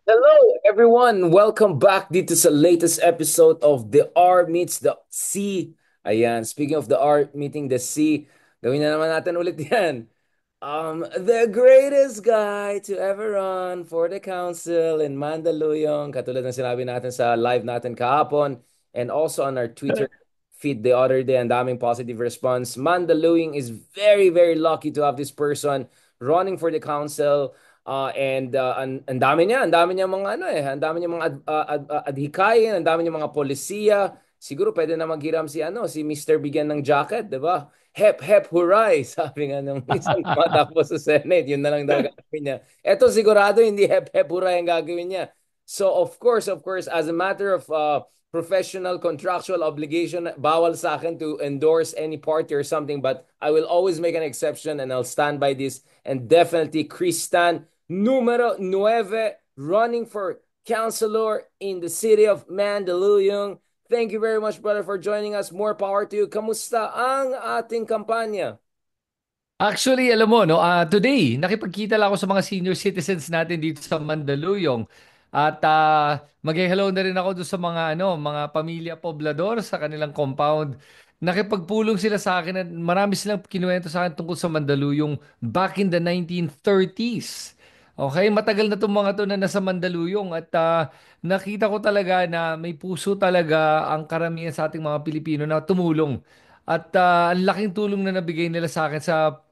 Hello, everyone! Welcome back dito sa latest episode of The R Meets the C. Ayan, speaking of the R meeting the C, gawin na naman natin ulit yan. The greatest guy to ever run for the council in Mandaluyong, katulad ng sinabi natin sa live natin kahapon, and also on our Twitter feed the other day, ang daming positive response. Mandaluyong is very, very lucky to have this person running for the council. Ang ang dami niya mga ano ang dami niya mga adhikain, ang dami niya mga polisiya. Siguro pwede na maghiram si Mr. Bigyan ng jacket, 'di ba? Hep hep hooray, sabi nga nung isang tumatakbo sa Senate, yun na lang daw gagawin niya. Eto sigurado hindi hep hep hooray ang gagawin niya. So of course, as a matter of professional contractual obligation, bawal sa akin to endorse any party or something, but I will always make an exception and I'll stand by this. And definitely Kristan Numero 9, running for councilor in the city of Mandaluyong. Thank you very much, brother, for joining us. More power to you. Kamusta ang ating kampanya? Actually, alam mo, no, today, nakipagkita lang ako sa mga senior citizens natin dito sa Mandaluyong. At mag-hello na rin ako doon sa mga, mga pamilya poblador sa kanilang compound. Nakipagpulong sila sa akin at marami silang kinuwento sa akin tungkol sa Mandaluyong back in the 1930s. Okay, matagal na itong mga to na nasa Mandaluyong at nakita ko talaga na may puso talaga ang karamihan sa ating mga Pilipino na tumulong. At ang laking tulong na nabigay nila sa akin sa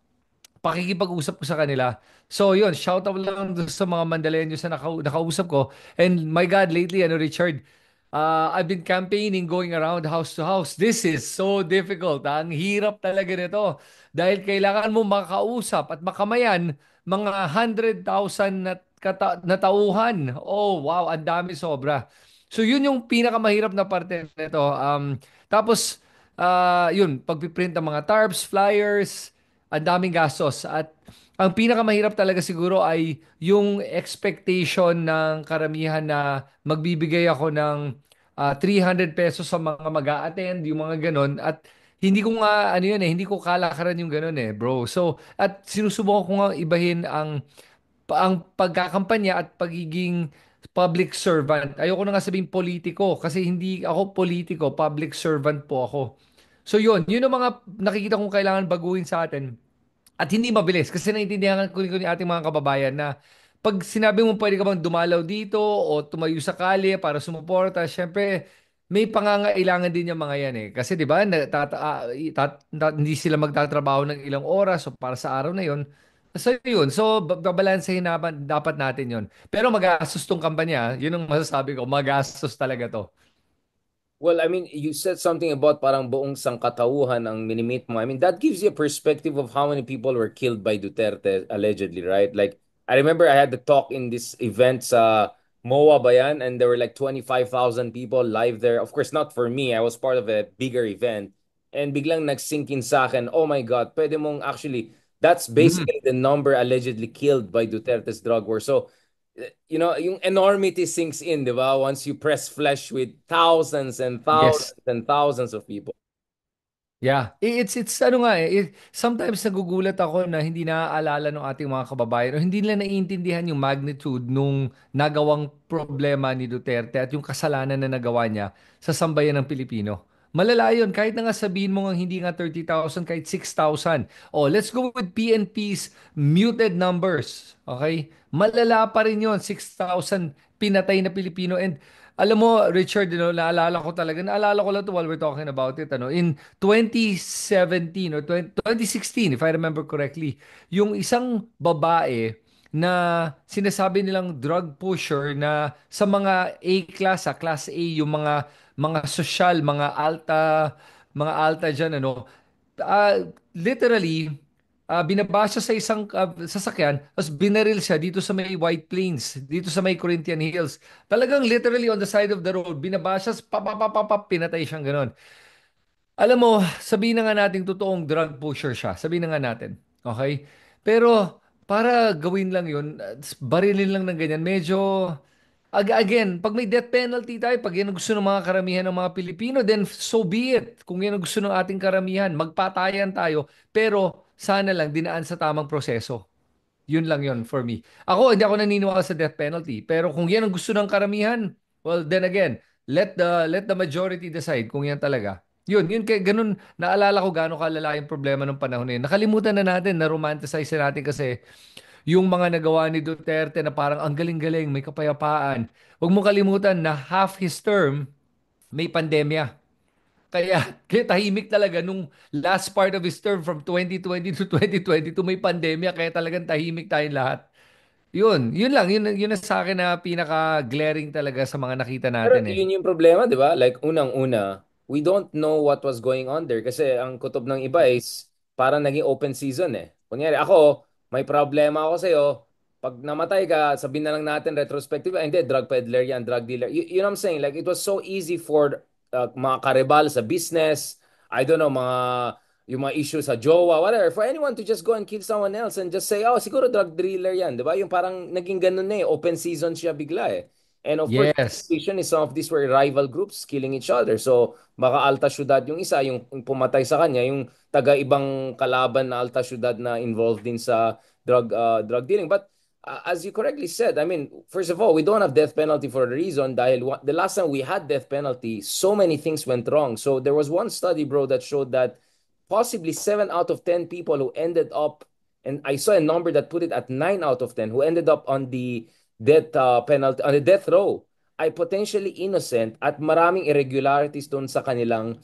pakikipag-usap ko sa kanila. So yun, shout out lang dun sa mga Mandaleños na nakausap ko. And my God, lately, Richard, I've been campaigning, going around house to house. This is so difficult. Ang hirap talaga nito. Dahil kailangan mo makausap at makamayan mga 100,000 na tauhan. Oh, wow, ang dami sobra. So yun yung pinakamahirap na parte nito. Tapos, yun, pagpiprint ng mga tarps, flyers, ang daming gastos. At ang pinakamahirap talaga siguro ay yung expectation ng karamihan na magbibigay ako ng 300 pesos sa mga mag-a-attend, yung mga ganon. At hindi ko nga, ano yun hindi ko kalakaran yung ganon bro. So, at sinusubukan ko nga ibahin ang pagkakampanya at pagiging public servant. Ayoko na nga sabihin politiko kasi hindi ako politiko, public servant po ako. So yun ang mga nakikita kong kailangan baguhin sa atin. At hindi mabilis kasi naiintindihan ko ni ating mga kababayan na pag sinabi mo pwede ka bang dumalaw dito o tumayo sa kalye para sumuporta, syempre may pangangailangan din yung mga yan Kasi 'di ba, hindi sila magtatrabaho ng ilang oras so para sa araw na yon. So yun, so babalansehin dapat natin yon. Pero magastos tong kampanya, yun ang masasabi ko, magastos talaga to. Well, I mean, you said something about parang buong sangkatauhan ang minimit mo. I mean, that gives you a perspective of how many people were killed by Duterte, allegedly, right? Like, I remember I had the talk in this event sa MOA Bayan, and there were like 25,000 people live there. Of course, not for me. I was part of a bigger event. And biglang nag-sink in sa akin, oh my God, pwede mong actually, that's Mhm. basically the number allegedly killed by Duterte's drug war. So, yung enormity sinks in, di ba? Once you press flesh with thousands and Yes. thousands and thousands of people. Yeah, it's ano nga sometimes nagugulat ako na hindi naaalala ng ating mga kababayan o hindi nila naiintindihan yung magnitude nung nagawang problema ni Duterte at yung kasalanan na nagawa niya sa sambayan ng Pilipino. Malala yun, kahit na nga sabihin mo nga hindi nga 30,000, kahit 6,000. Oh, let's go with PNP's muted numbers. Okay? Malala pa rin yun, 6,000 pinatay na Pilipino. And alam mo, Richard, naalala ko lang to while we're talking about it, in 2017 or 2016, if I remember correctly, yung isang babae na sinasabi nilang drug pusher na sa mga A class, class A, yung mga social, mga alta diyan literally binabasa sa isang sasakyan tapos binaril siya dito sa may White Plains, dito sa may Corinthian Hills. Talagang literally on the side of the road, binabasa, papapapapap, pinatay siyang ganon. Alam mo, sabihin na nga natin totoong drug pusher siya. Sabihin na nga natin. Okay? Pero para gawin lang yun, barilin lang ng ganyan, medyo again, pag may death penalty tayo, pag yan ang gusto ng mga karamihan ng mga Pilipino, then so be it. Kung yan ang gusto ng ating karamihan, magpatayan tayo. Pero sana lang dinaan sa tamang proseso. Yun lang yun for me. Ako, hindi ako naniniwala sa death penalty. Pero kung yan ang gusto ng karamihan, well, then again, let the majority decide kung yan talaga. Yun, kaya ganun, naalala ko gaano kalala yung problema ng panahon na yun. Nakalimutan na natin, na-romanticize na natin kasi yung mga nagawa ni Duterte na parang ang galing-galing, may kapayapaan. Huwag mo kalimutan na half his term, may pandemya. Kaya tahimik talaga nung last part of his term from 2020 to 2022 may pandemya kaya talagang tahimik tayong lahat. Yun lang, yun na sa akin na pinaka-glaring talaga sa mga nakita Pero natin eh. yun yung problema, di ba? Like, unang-una, we don't know what was going on there kasi ang kutob ng iba is parang naging open season eh. Kunyari, ako, may problema ako sa'yo, pag namatay ka, sabihin na lang natin retrospective, hindi, drug peddler yan, drug dealer. You know what I'm saying? Like, it was so easy for mga karibal sa business, I don't know, yung mga issues sa jowa, whatever, for anyone to just go and kill someone else and just say, oh, siguro drug dealer yan, di ba? Yung parang naging ganun na eh, open season siya bigla eh. And of course, Yes. suspicion is some of these were rival groups killing each other. So, baka alta syudad yung isa, yung pumatay sa kanya, yung taga-ibang kalaban na alta syudad na involved din sa drug dealing. But as you correctly said, I mean, first of all, we don't have death penalty for a reason dahil the last time we had death penalty, so many things went wrong. So, there was one study, bro, that showed that possibly 7 out of 10 people who ended up, and I saw a number that put it at 9 out of 10, who ended up on the death penalty, on the death row, ay potentially innocent at maraming irregularities doon sa kanilang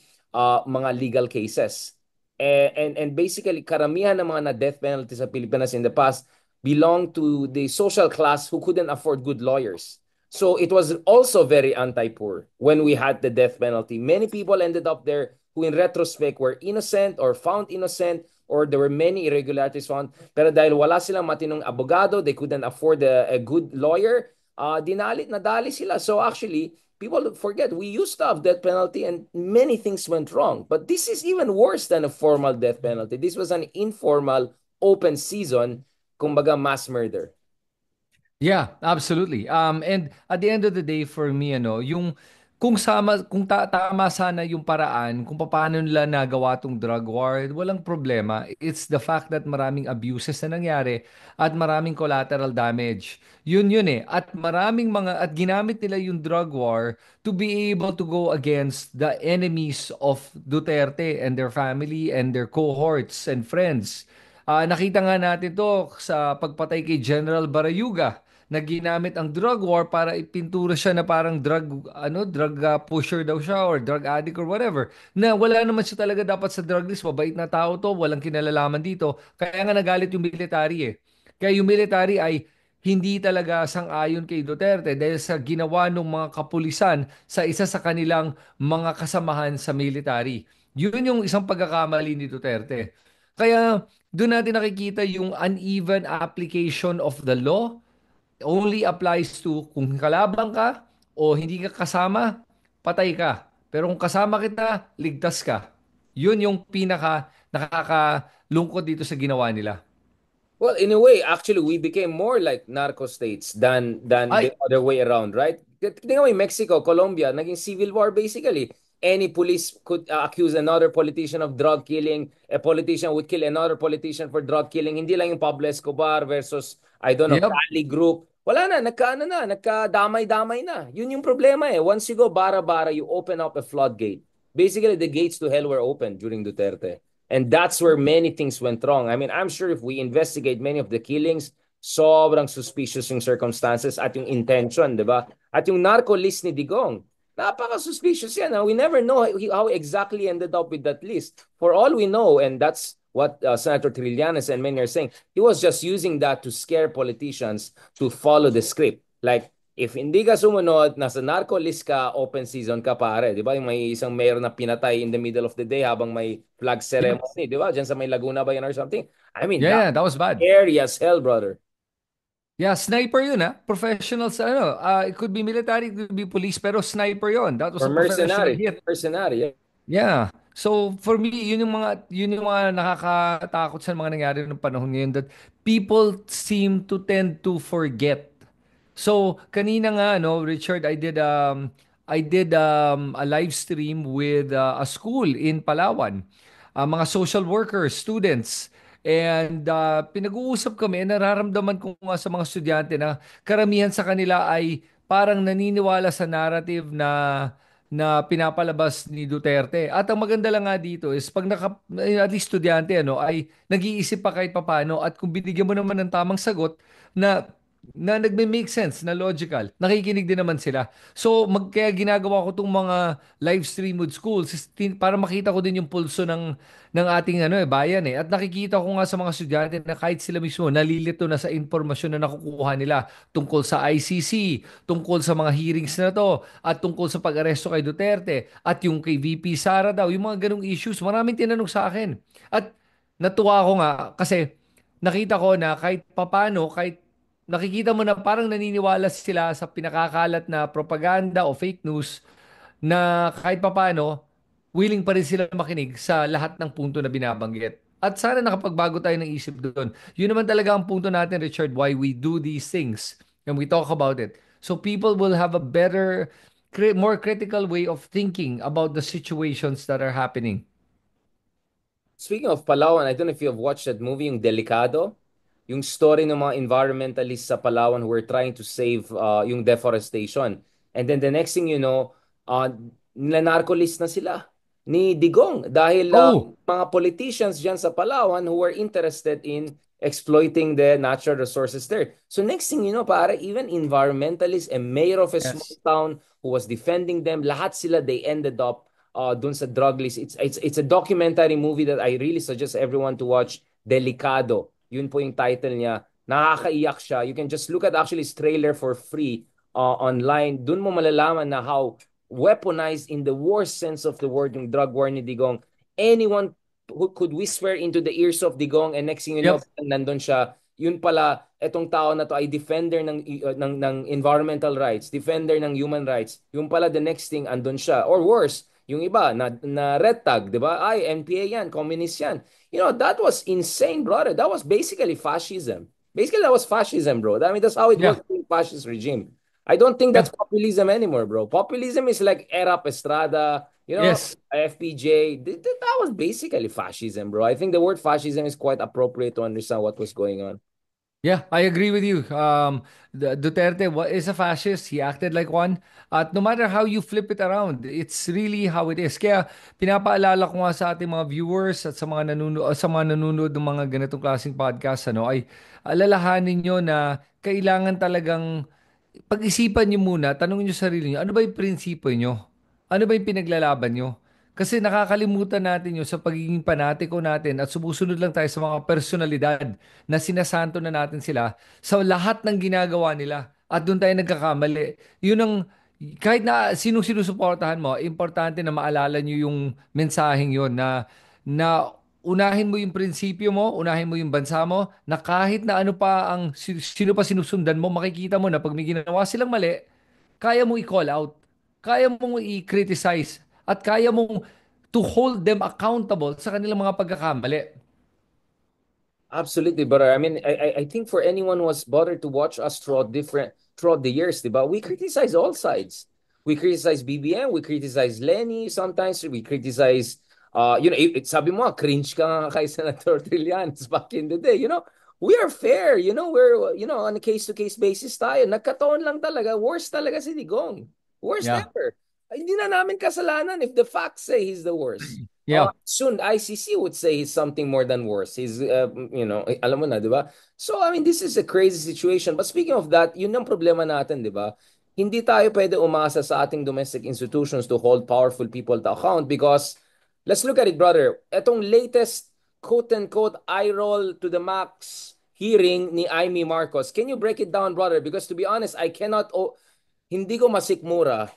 mga legal cases. And basically, karamihan ng mga na-death penalty sa Pilipinas in the past belong to the social class who couldn't afford good lawyers. So it was also very anti-poor when we had the death penalty. Many people ended up there who in retrospect were innocent or found innocent or there were many irregularities found. Pero dahil wala silang matinong abogado, they couldn't afford a good lawyer, nadali sila. So actually, people forget we used to have death penalty and many things went wrong. But this is even worse than a formal death penalty. This was an informal open season, kumbaga mass murder. Yeah, absolutely. And at the end of the day for me yung kung tama sana yung paraan kung paano nila nagawa tong drug war, walang problema. It's the fact that maraming abuses na nangyari at maraming collateral damage. Yun eh. At ginamit nila yung drug war to be able to go against the enemies of Duterte and their family and their cohorts and friends. Nakita nga natin to sa pagpatay kay General Barayuga na ginamit ang drug war para ipintura siya na parang drug pusher daw siya or drug addict or whatever. Na wala naman siya talaga dapat sa drug list. Mabait na tao to, walang kinalalaman dito. Kaya nga nagalit yung military eh. Kaya yung military ay hindi talaga sang-ayon kay Duterte dahil sa ginawa ng mga kapulisan sa isa sa kanilang mga kasamahan sa military. Yun yung isang pagkakamali ni Duterte. Kaya doon natin nakikita yung uneven application of the law only applies to kung kalaban ka o hindi ka kasama, patay ka. Pero kung kasama kita, ligtas ka. Yun yung pinaka nakakalungkot dito sa ginawa nila. Well, in a way, actually, we became more like narco states than the Ay, other way around, right? Tingnan mo yung Mexico, Colombia, naging civil war basically. Any police could accuse another politician of drug killing. A politician would kill another politician for drug killing. Hindi lang yung Pablo Escobar versus, I don't know, yep. Cali Group. Wala na, nagkadamay-damay na. Yun yung problema eh. Once you go bara-bara, you open up a floodgate. Basically, the gates to hell were open during Duterte. And that's where many things went wrong. I mean, I'm sure if we investigate many of the killings, sobrang suspicious yung circumstances at yung intention, di ba? At yung narco list ni Digong, napaka-suspicious yan. We never know how exactly ended up with that list. For all we know, and that's what Senator Trillanes and many are saying, he was just using that to scare politicians to follow the script. Like, if hindi ka sumunod, nasa narco list ka, open season ka pare. Di ba? Yung may isang mayor na pinatay in the middle of the day habang may flag Yep. ceremony. Di ba? Diyan sa may Laguna ba yan or something? I mean, Yeah, that yeah, that was bad. scary as hell, brother. Yeah, sniper yun ah. Professional sa it could be military, it could be police, pero sniper yun. That was Or a professional mercenary. hit. Mercenary, yeah. Yeah. So for me, yun yung mga nakakatakot sa mga nangyari ng panahon ngayon that people seem to tend to forget. So kanina nga no, Richard, I did a live stream with a school in Palawan. Mga social workers, students. And pinag-uusap kami, nararamdaman ko nga sa mga estudyante na karamihan sa kanila ay parang naniniwala sa narrative na pinapalabas ni Duterte. At ang maganda lang nga dito is pag at least estudyante ay nag-iisip pa kahit papaano at kung binigyan mo naman ng tamang sagot na nagme-make sense, na logical, nakikinig din naman sila. So, kaya ginagawa ko tong mga live stream with schools para makita ko din yung pulso ng ating bayan eh. At nakikita ko nga sa mga estudyante na kahit sila mismo nalilito na sa impormasyon na nakukuha nila tungkol sa ICC, tungkol sa mga hearings na to, at tungkol sa pag-aresto kay Duterte, at yung kay VP Sara daw, yung mga ganong issues, maraming tinanong sa akin. At natuwa ko nga kasi nakita ko na kahit papano, kahit nakikita mo na parang naniniwala sila sa pinakakalat na propaganda o fake news na kahit papano, willing pa rin sila makinig sa lahat ng punto na binabanggit. At sana nakapagbago tayo ng isip doon. Yun naman talaga ang punto natin, Richard, why we do these things and we talk about it. So people will have a better, more critical way of thinking about the situations that are happening. Speaking of Palawan, I don't know if you have watched that movie, yung Delicado. Yung story ng mga environmentalists sa Palawan who were trying to save yung deforestation. And then the next thing you know, nanarcolist na sila ni Digong dahil Oh, mga politicians dyan sa Palawan who were interested in exploiting the natural resources there. So next thing you know, para even environmentalists and mayor of a small yes. town who was defending them, lahat sila, they ended up dun sa drug list. It's a documentary movie that I really suggest everyone to watch, Delicado. Yun po yung title niya. Nakakaiyak siya. You can just look at actually his trailer for free online. Doon mo malalaman na how weaponized in the worst sense of the word yung drug war ni Digong. Anyone who could whisper into the ears of Digong and next thing you know, Yep. nandun siya. Yun pala, etong tao na to ay defender ng environmental rights, defender ng human rights. Yung pala the next thing andun siya. Or worse, yung iba na red tag, 'di ba? Ay, NPA yan, communist yan. You know, that was insane, brother. That was basically fascism. Basically, that was fascism, bro. I mean, that's how it Yeah. works in fascist regime. I don't think that's Yeah. populism anymore, bro. Populism is like Erap Estrada, Yes. FPJ. That was basically fascism, bro. I think the word fascism is quite appropriate to understand what was going on. Yeah, I agree with you. Duterte is a fascist. He acted like one. At no matter how you flip it around, it's really how it is. Kaya pinapaalala ko nga sa ating mga viewers at sa mga nanonood ng mga ganitong klaseng podcast, ay alalahanin nyo na kailangan talagang pag-isipan nyo muna, tanongin nyo sarili nyo, ano ba yung prinsipyo nyo? Ano ba yung pinaglalaban nyo? Kasi nakakalimutan natin yun sa pagiging panatiko natin at sumusunod lang tayo sa mga personalidad na sinasanto na natin sila sa lahat ng ginagawa nila. At doon tayo nagkakamali. Yun ang, kahit na sinong sinusuportahan mo, importante na maalala nyo yung mensaheng yun na unahin mo yung prinsipyo mo, unahin mo yung bansa mo, na kahit na ano pa sino pa sinusundan mo, makikita mo na pag may ginawa silang mali, kaya mo i-call out, kaya mong i-criticize, at kaya mong to hold them accountable sa kanilang mga pagkakamali. Absolutely, brother. I mean, I think for anyone who was bothered to watch us throughout the years, diba? We criticize all sides. We criticize BBM, we criticize Lenny, sometimes we criticize sabi mo, cringe ka nga kay Senator Trillanes back in the day, We are fair, we're on a case-to-case basis tayo. Nagkataon lang talaga, worst talaga si Digong. Worst Yeah. ever. Ay, hindi na namin kasalanan if the facts say he's the worst. Yeah. Soon ICC would say he's something more than worse. Alam mo na, di ba? So, I mean, this is a crazy situation. But speaking of that, yun ang problema natin, di ba? Hindi tayo pwede umasa sa ating domestic institutions to hold powerful people to account because, let's look at it, brother. Etong latest quote-unquote eye roll to the max hearing ni Amy Marcos. Can you break it down, brother? Because to be honest, hindi ko masikmura.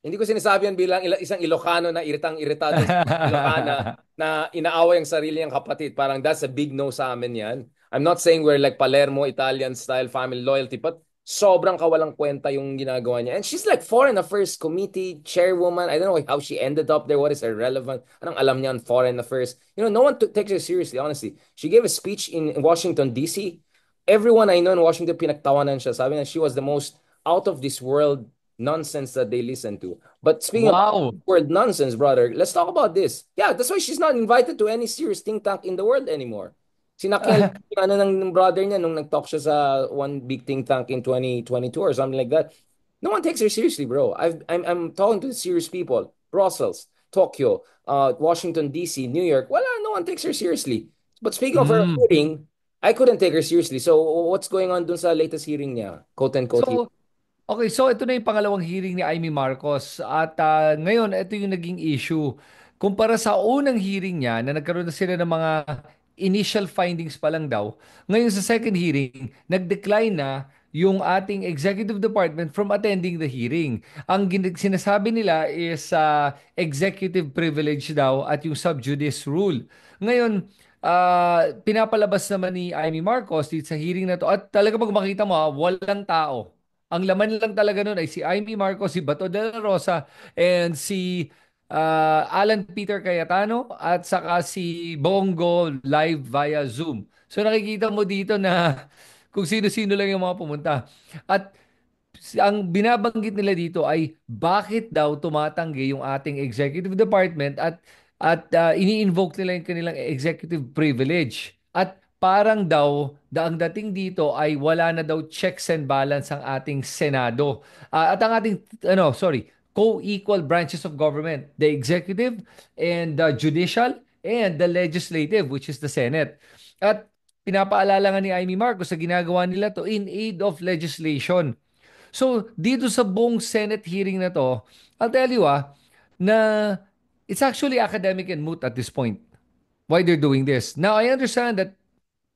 Hindi ko sinasabi yan bilang isang Ilocano na iritang-iritado sa Ilocana na inaaway ang sarili niyang kapatid. Parang that's a big no sa amin yan. I'm not saying we're like Palermo, Italian style family loyalty, but sobrang kawalang kwenta yung ginagawa niya. And she's like Foreign Affairs Committee chairwoman. I don't know how she ended up there. What is her relevant? Anong alam niya on Foreign Affairs? No one takes her seriously, honestly. She gave a speech in Washington, D.C. Everyone I know in Washington, pinagtawanan siya. Sabi na she was the most out of this world nonsense that they listen to. But speaking of Wow. world nonsense, brother, let's talk about this. Yeah, that's why she's not invited to any serious think tank in the world anymore. Sinakyal yung ano ng brother niya nung nag-talk siya sa one big think tank in 2022 or something like that. No one takes her seriously, bro. I'm talking to serious people. Brussels, Tokyo, Washington D.C., New York. Wala, no one takes her seriously. But speaking of her Mm. hearing, I couldn't take her seriously. So what's going on dun sa latest hearing niya? Quote unquote hearing. So, okay, so ito na yung pangalawang hearing ni Amy Marcos at ngayon ito yung naging issue. Kumpara sa unang hearing niya na nagkaroon na sila ng mga initial findings pa lang daw, ngayon sa second hearing, nag-decline na yung ating executive department from attending the hearing. Ang sinasabi nila is executive privilege daw at yung sub judice rule. Ngayon, pinapalabas naman ni Amy Marcos dito sa hearing na to at talaga pag makita mo, walang tao. Ang laman lang talaga nun ay si Amy Marcos, si Bato de la Rosa, and si Alan Peter Cayetano at saka si Bongo live via Zoom. So nakikita mo dito na kung sino-sino lang yung mga pumunta. At ang binabanggit nila dito ay bakit daw tumatanggi yung ating executive department at ini-invoke nila yung kanilang executive privilege. At parang daw ang dating dito ay wala na daw checks and balance ang ating Senado. At ang ating co-equal branches of government, the executive and the judicial and the legislative, which is the Senate. At pinapaalala nga ni Amy Marcos sa ginagawa nila to in aid of legislation. So, dito sa buong Senate hearing na to, I'll tell you na it's actually academic and moot at this point. Why they're doing this. Now, I understand that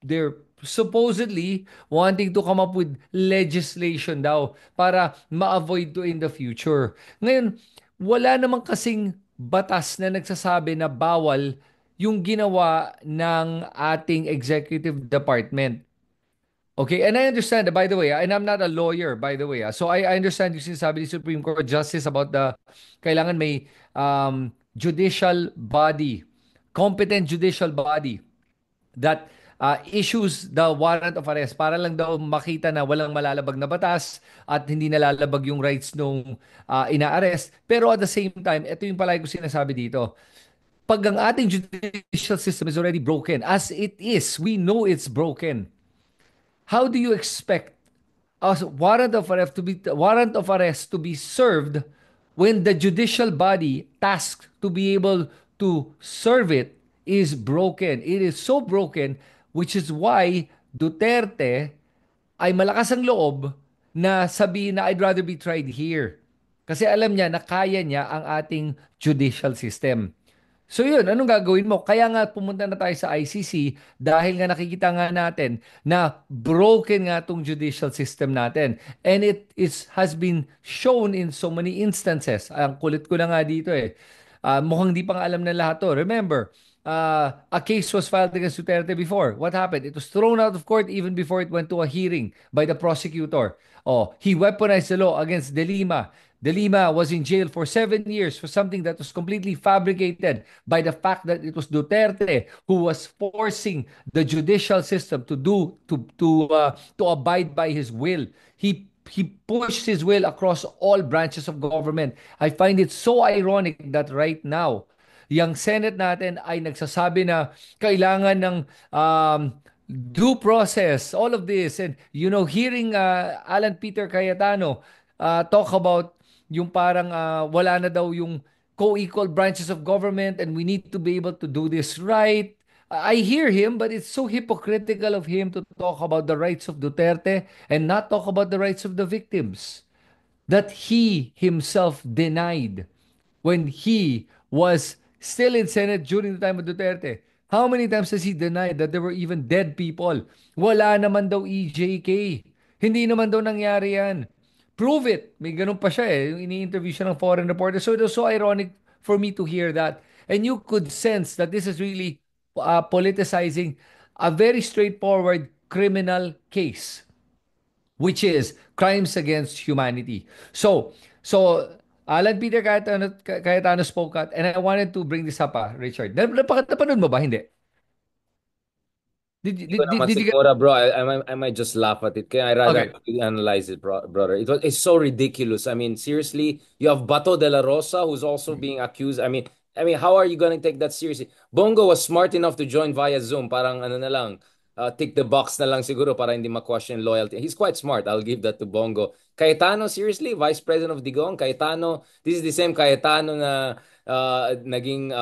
they're supposedly wanting to come up with legislation daw para ma-avoid to in the future. Ngayon, wala naman kasing batas na nagsasabi na bawal yung ginawa ng ating executive department. Okay, and I understand, by the way, and I'm not a lawyer, by the way. So I understand yung sinasabi ni Supreme Court Justice about the kailangan may judicial body, competent judicial body that issues the warrant of arrest para lang daw makita na walang malalabag na batas at hindi nalalabag yung rights nung ina-arrest. Pero at the same time, ito yung palagi ko sinasabi dito. Pag ang ating judicial system is already broken, as it is, we know it's broken. How do you expect a warrant of arrest to be served when the judicial body tasked to be able to serve it is broken? It is so broken, which is why Duterte ay malakas ang loob na sabihin na I'd rather be tried here. Kasi alam niya na kaya niya ang ating judicial system. So yun, anong gagawin mo? Kaya nga pumunta na tayo sa ICC dahil nga nakikita nga natin na broken nga tong judicial system natin. And it has been shown in so many instances. Ang kulit ko na nga dito eh. Mukhang di pa nga alam ng lahat to. Remember, a case was filed against Duterte before. What happened? It was thrown out of court even before it went to a hearing by the prosecutor. Oh, he weaponized the law against De Lima. De Lima was in jail for 7 years for something that was completely fabricated by the fact that it was Duterte who was forcing the judicial system to abide by his will. He pushed his will across all branches of government. I find it so ironic that right now, yung Senate natin ay nagsasabi na kailangan ng due process, all of this. And, hearing Alan Peter Cayetano talk about yung parang wala na daw yung co-equal branches of government and we need to be able to do this right. I hear him, but it's so hypocritical of him to talk about the rights of Duterte and not talk about the rights of the victims that he himself denied when he was still in Senate during the time of Duterte. How many times has he denied that there were even dead people? Wala naman daw EJK. Hindi naman daw nangyari yan. Prove it. May ganun pa siya eh. Yung ini-interview siya ng foreign reporter. So it was so ironic for me to hear that. And you could sense that this is really politicizing a very straightforward criminal case, which is crimes against humanity. So Alan Peter Cayetano spoke out, and I wanted to bring this up, Richard. Napanood mo ba? Hindi. Did, Hindi ko did, did, naman did you get... siguro, bro. I might just laugh at it. Kaya I rather Okay. actually analyze it, brother. It's so ridiculous. I mean, seriously, you have Bato de la Rosa who's also being accused. I mean, how are you gonna take that seriously? Bongo was smart enough to join via Zoom. Parang ano na lang. tick the box na lang siguro para hindi ma-question loyalty. He's quite smart. I'll give that to Bongo. Cayetano, seriously, Vice President of Digong. Cayetano, this is the same Cayetano na naging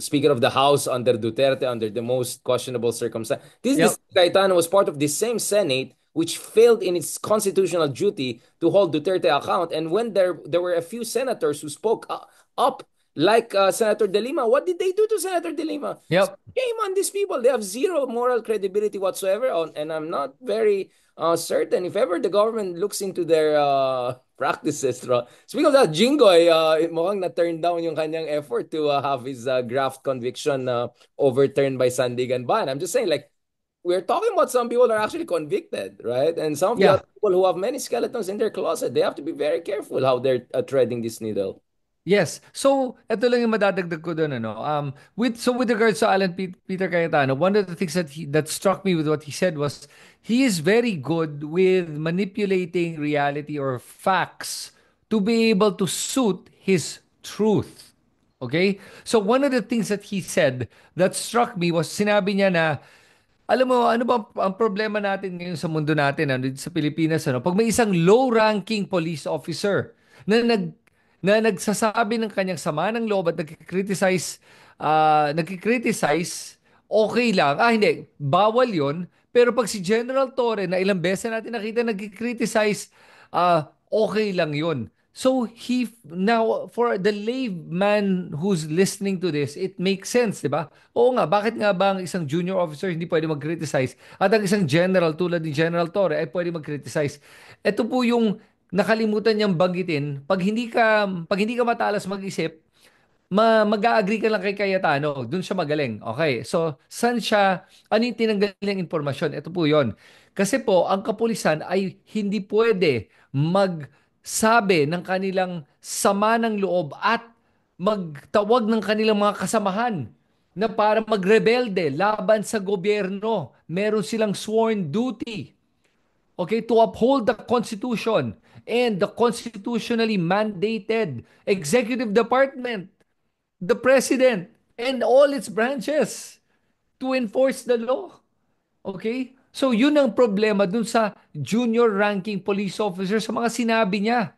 Speaker of the House under Duterte under the most questionable circumstance. This Yep. Cayetano was part of the same Senate which failed in its constitutional duty to hold Duterte account. And when there were a few senators who spoke up, like Senator De Lima, what did they do to Senator De Lima? Yep. Shame on these people. They have zero moral credibility whatsoever. And I'm not very certain if ever the government looks into their practices. Speaking of that, Jinggoy, mukhang na-turn down yung kanyang effort to have his graft conviction overturned by Sandigan Ban. I'm just saying, like, we're talking about some people that are actually convicted, right? And some of the Yeah. other people who have many skeletons in their closet, they have to be very careful how they're treading this needle. Yes. So, ito lang yung madadagdag ko doon, ano. With regards to Peter Cayetano, one of the things that struck me with what he said was he is very good with manipulating reality or facts to be able to suit his truth. Okay? So, one of the things that he said that struck me was sinabi niya na alam mo, ano ba ang problema natin ngayon sa mundo natin, ano, dito sa Pilipinas, ano? Pag may isang low-ranking police officer na nagsasabi ng kanyang sama ng loob at nagki-criticize, okay lang. Ah, hindi, bawal 'yon. Pero pag si General Torre na ilang beses natin nakita nagki-criticize, okay lang 'yon. So he now for the layman who's listening to this, it makes sense, 'di ba? Oo nga, bakit nga ba ang isang junior officer hindi pwede mag-criticize at ang isang general tulad ni General Torre ay pwede mag-criticize? Ito po yung nakalimutan niyang banggitin. Pag hindi ka matalas mag-isip, mag-a-agree ka lang kay Cayetano. Doon siya magaling. Okay. So, ano yung tinanggal niyang impormasyon? Ito po yon. Kasi po, ang kapulisan ay hindi pwede magsabi ng kanilang sama ng loob at magtawag ng kanilang mga kasamahan na para magrebelde laban sa gobyerno. Meron silang sworn duty, okay, to uphold the Constitution and the constitutionally mandated executive department, the president, and all its branches to enforce the law. Okay? So yun ang problema dun sa junior ranking police officer sa mga sinabi niya.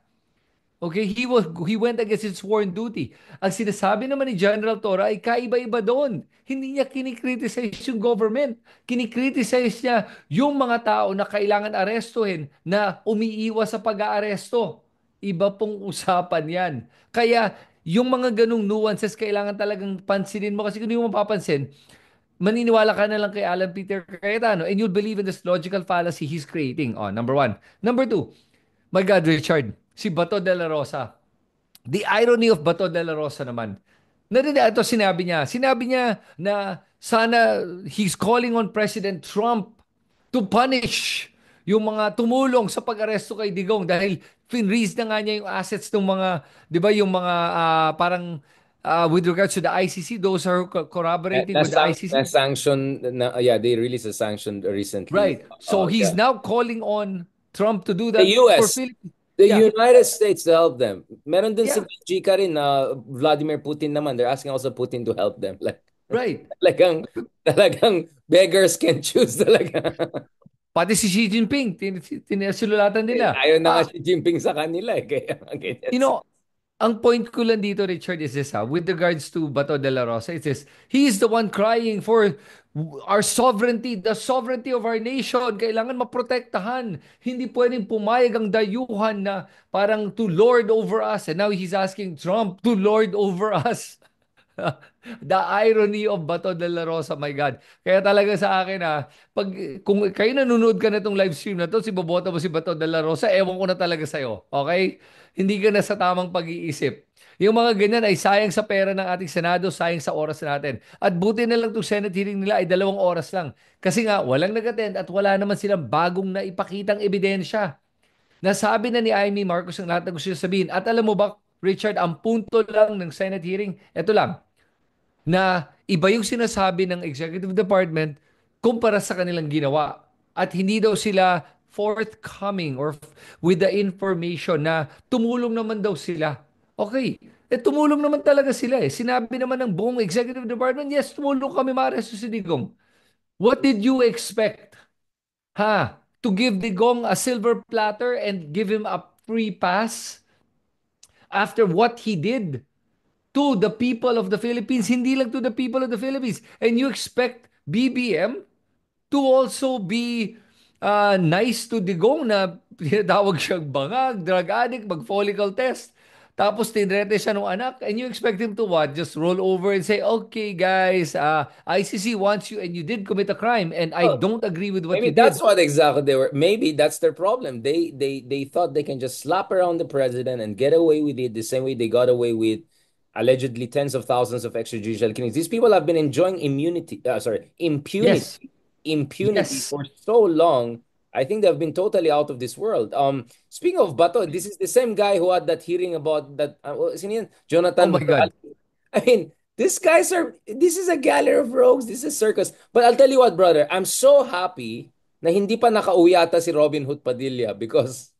Okay, he went against his sworn duty. Ang sinasabi naman ni General Torra ay kaiba-iba doon. Hindi niya kinikriticize yung government. Kinikriticize niya yung mga tao na kailangan arestuhin na umiiwas sa pag-aaresto. Iba pong usapan yan. Kaya yung mga ganong nuances kailangan talagang pansinin mo kasi kung hindi mo mapapansin, maniniwala ka na lang kay Alan Peter Cayetano and you'll believe in this logical fallacy he's creating. Oh, number one. Number two, my God, Richard, si Bato de la Rosa. The irony of Bato de la Rosa naman. Ito sinabi niya. Sinabi niya na sana he's calling on President Trump to punish yung mga tumulong sa pag-aresto kay Digong dahil finreeze na nga niya yung assets ng mga, di ba, yung mga parang with regards to the ICC, those are corroborating with the ICC. Sanction, yeah, they released a sanction recently. Right. So he's Yeah. now calling on Trump to do The that for US, Philippines. the Yeah. United States to help them. Meron din si Yeah. Chika rin na Vladimir Putin naman. They're asking also Putin to help them. Like, Right. talagang, talagang beggars can choose talaga. Pati si Xi Jinping, sinulatan nila. Ayaw na nga si Jinping sa kanila eh. Kaya, ganyan. You know, ang point ko lang dito, Richard, is this, with regards to Bato de la Rosa, it is, he is the one crying for our sovereignty, the sovereignty of our nation. Kailangan maprotektahan. Hindi pwedeng pumayag ang dayuhan na parang to lord over us. And now he's asking Trump to lord over us. The irony of Bato de la Rosa, my God. Kaya talaga sa akin pag kung kayo nanonood ka na itong live stream na to, si boboto mo si Bato de la Rosa, ewan ko na talaga sa'yo. Okay? Hindi ka na sa tamang pag-iisip. Yung mga ganyan ay sayang sa pera ng ating Senado, sayang sa oras natin. At buti na lang itong Senate hearing nila ay 2 oras lang. Kasi nga, walang nag-attend at wala naman silang bagong na ipakitang ebidensya. Nasabi na ni Amy Marcos ang lahat na gusto niya sabihin. At alam mo ba, Richard, ang punto lang ng Senate hearing, eto lang, na iba yung sinasabi ng executive department kumpara sa kanilang ginawa. At hindi daw sila forthcoming or with the information na tumulong naman daw sila. Okay, tumulong naman talaga sila eh. Sinabi naman ng buong executive department, yes, tumulong kami maaresto si Digong. What did you expect? Ha? To give Digong a silver platter and give him a free pass after what he did to the people of the Philippines, hindi lang to the people of the Philippines. And you expect BBM to also be nice to Digong na tinatawag siyang bangag, drug addict, mag-follicle test. Tapos tinrete siya ng anak and you expect him to what? Just roll over and say, okay guys, ICC wants you and you did commit a crime and I Oh, don't agree with what maybe you that's did. what exactly they were. Maybe that's their problem. They thought they can just slap around the president and get away with it the same way they got away with allegedly tens of thousands of extrajudicial killings. These people have been enjoying Yes. impunity Yes. for so long. I think they've been totally out of this world. Speaking of Bato, this is the same guy who had that hearing about that. Sino yun? Oh Jonathan my God. Morales. I mean, this is a gallery of rogues. This is circus. But I'll tell you what, brother, I'm so happy na hindi pa nakauwi ata si Robin Hood Padilla because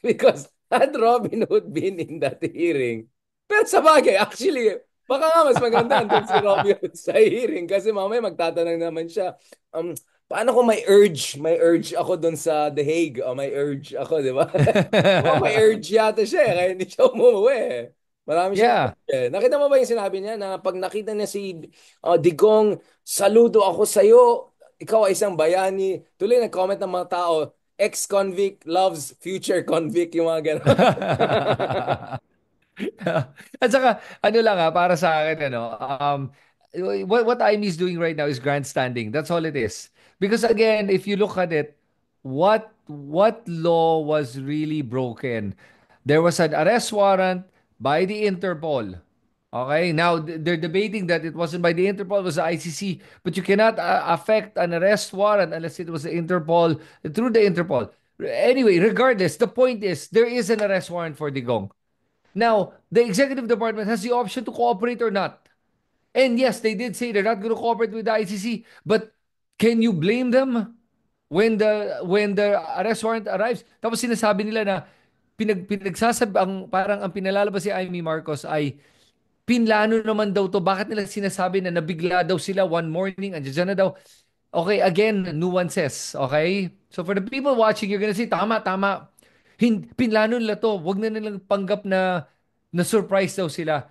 because had Robin Hood been in that hearing, pero sa bagay, actually, baka nga mas maganda andun si Robin Hood sa hearing kasi mamaya magtatanong naman siya, paano kung may urge ako doon sa The Hague, may urge ako, di ba? May urge yata siya kaya hindi siya umuwi eh. Marami siyang Yeah. eh. Nakita mo ba yung sinabi niya na pag nakita niya si Digong, saludo ako sa'yo, ikaw ay isang bayani. Tuloy nag-comment ng mga tao, ex-convict loves future convict, yung mga gano'n. At saka, ano lang para sa akin, what IME is doing right now is grandstanding. That's all it is. Because again, if you look at it, what law was really broken? There was an arrest warrant by the Interpol. Okay, now they're debating that it wasn't by the Interpol, it was the ICC. But you cannot affect an arrest warrant unless it was the Interpol, through the Interpol. Anyway, regardless, the point is there is an arrest warrant for Digong. Now, the executive department has the option to cooperate or not. And yes, they did say they're not going to cooperate with the ICC, but can you blame them when the arrest warrant arrives? Tapos sinasabi nila na pinagsasab ang parang ang pinalalabas si Amy Marcos ay pinlano naman daw to. Bakit nila sinasabi na nabigla daw sila one morning, andiyan na daw. Okay, again, nuances. Okay? So for the people watching, you're gonna say, tama, tama. Pinlano nila to. Huwag na nilang panggap na surprise daw sila.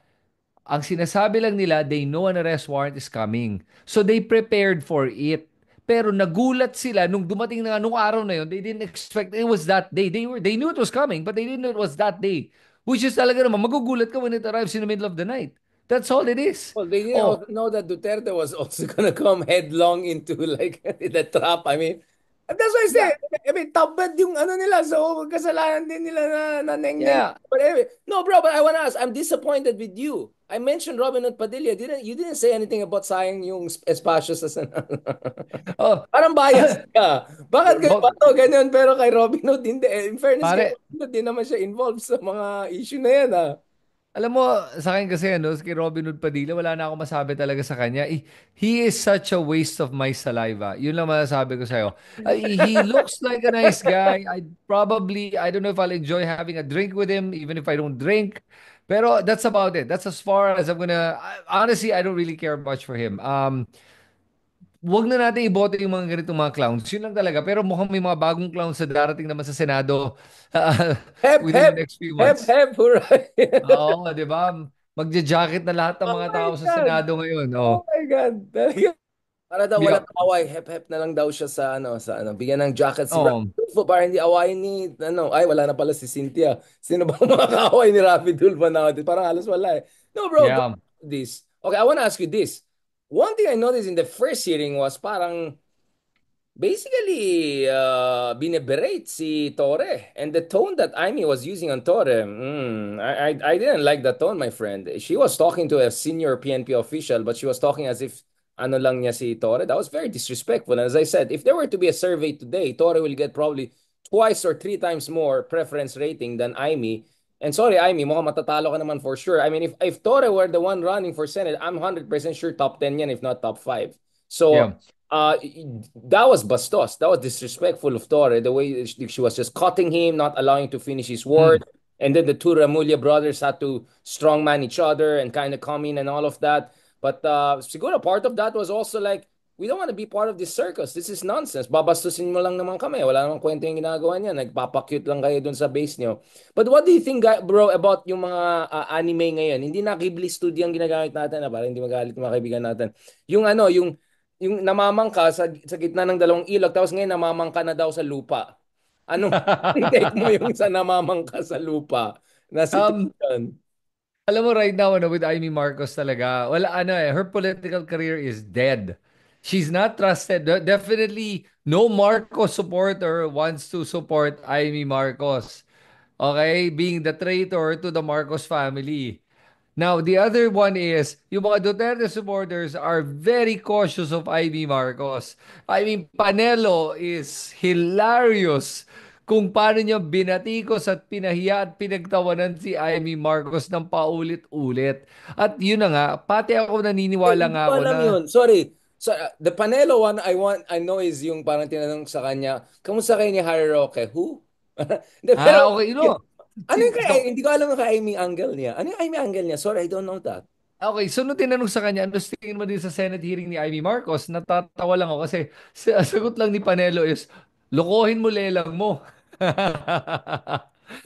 Ang sinasabi lang nila, they know an arrest warrant is coming. So they prepared for it. Pero nagulat sila nung dumating na nung araw na yon, they didn't expect it was that day. They knew it was coming, but they didn't know it was that day. Which is talaga naman, magugulat ka when it arrives in the middle of the night. That's all it is. Well, they didn't Oh, also know that Duterte was also gonna come headlong into like the trap. I mean, that's why I say, yeah, I mean, tabad yung ano nila. So, kasalanan din nila na neng-neng. yeah. But anyway, no, bro, but I wanna ask, I'm disappointed with you. I mentioned Robin Hood Padilla. You didn't say anything about sayang yung espasyo sa Senado. Oh, Parang bias ka. Bakit kay Rob, Bato ganyan pero kay Robin Hood hindi? In fairness kay pare, Robin Hood, di naman siya involved sa mga issue na yan, ah. alam mo, sa akin kasi, kay Robin Hood Padilla, wala na akong masabi talaga sa kanya. He is such a waste of my saliva. Yun lang masasabi ko sa'yo. He looks like a nice guy. I don't know if I'll enjoy having a drink with him, even if I don't drink. Pero that's about it. That's as far as honestly, I don't really care much for him. Wag na natin iboto yung mga ganitong mga clowns. Yun lang talaga. Pero mukhang may mga bagong clowns sa darating naman sa Senado Hep, within the hep, next few hep, months. hep, hooray. Oo, di ba? Magja-jacket na lahat ng Oh mga my tao sa God. Senado ngayon. Oh. Oh my God. Talaga. Para daw walang Yeah. away, hep-hep na lang daw siya sa ano, bigyan ng jacket si Rafi Oh. Tulfo para hindi awayin ni, ay, wala na pala si Cynthia. Sino ba ang mga kaaway ni Rafi Tulfo na parang halos wala eh. No, bro, Yeah. this. Okay, I want to ask you this. One thing I noticed in the first hearing was parang basically bine-berate si Torre and the tone that Amy was using on Torre, I didn't like that tone, my friend. She was talking to a senior PNP official, but she was talking as if ano lang niya si Torre. That was very disrespectful. And as I said, if there were to be a survey today, Torre will get probably twice or three times more preference rating than Amy. And sorry, Amy, mukhang matatalo ka naman for sure. I mean, if Torre were the one running for Senate, I'm 100% sure top 10 yan, if not top 5. So, Yeah. uh, that was bastos. That was disrespectful of Torre. The way she was just cutting him, not allowing him to finish his Mm. word. And then the two Remulla brothers had to strongman each other and kind of come in and all of that. But siguro part of that was also like we don't want to be part of this circus. This is nonsense. Babastusin mo lang naman kami. Wala namang kwento yung ginagawa niya. Nagpapakyut lang kayo dun sa base niyo. But what do you think, bro, about yung mga anime ngayon? Hindi na Ghibli Studio ang ginagamit natin, para hindi magalit yung mga kaibigan natin. Yung ano, yung namamangka sa gitna ng dalawang ilog, tapos ngayon namamangka na daw sa lupa. Anong take mo yung sa namamangka sa lupa na Um, situation? Alam mo right now, ano, with Amy Marcos talaga, wala ano eh, her political career is dead. She's not trusted. Definitely, no Marcos supporter wants to support Amy Marcos. Okay? Being the traitor to the Marcos family. Now, the other one is, yung mga Duterte supporters are very cautious of Amy Marcos. I mean, Panelo is hilarious kung paano niya binatikos at pinahiya at pinagtawanan si Amy Marcos ng paulit-ulit. At yun na nga, pati ako naniniwala Hindi nga ko ako alam na, yun. Sorry. So, the Panelo one I know is yung parang tinanong sa kanya, kamusta kayo ni Harry Roque? Who? Hindi, pero, okay, ano yung kay, So, hindi ko alam yung kay Amy Angle niya. Ano yung Amy Angle niya? Sorry, I don't know that. okay, so nung tinanong sa kanya, ano tingin mo din sa Senate hearing ni Amy Marcos, natatawa lang ako kasi sagot lang ni Panelo is, lokohin mo lelang mo.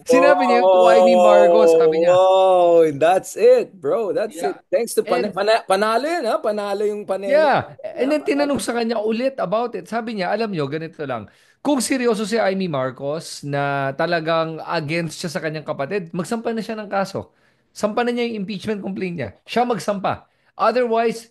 Sinabi niya yun to Amy Marcos, sabi niya. Wow, that's it, bro. That's it. Yeah. Thanks to And Panalo yun, ha? Panalo yung Panelo. yeah, and Yeah, then Panalo. tinanong sa kanya ulit about it. Sabi niya, alam niyo, ganito lang. Kung seryoso si Amy Marcos na talagang against siya sa kanyang kapatid, magsampa na siya ng kaso. Sampa na niya yung impeachment complaint niya. Siya magsampa. Otherwise,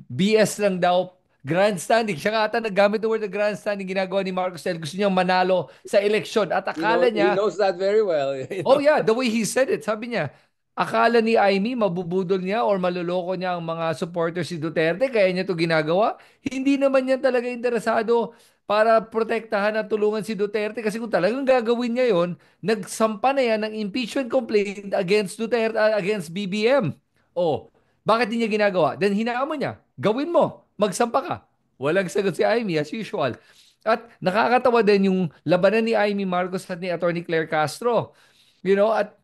BS lang daw. Grandstanding. Siya nga ata naggamit ng word na grandstanding ginagawa ni Marcos dahil gusto niyang manalo sa eleksyon. At akala He niya, knows that very well. oh yeah, the way he said it, sabi niya, akala ni Amy mabubudol niya or maluloko niya ang mga supporters si Duterte kaya niya to ginagawa. Hindi naman niya talaga interesado para protektahan at tulungan si Duterte kasi kung talagang gagawin niya yon, nagsampa na yan ng impeachment complaint against Duterte, against BBM. Oh, bakit hindi niya ginagawa? Then hinamon niya, gawin mo, magsampa ka. Walang sagot si Amy as usual. At nakakatawa din yung labanan ni Amy Marcos at ni Attorney Claire Castro. At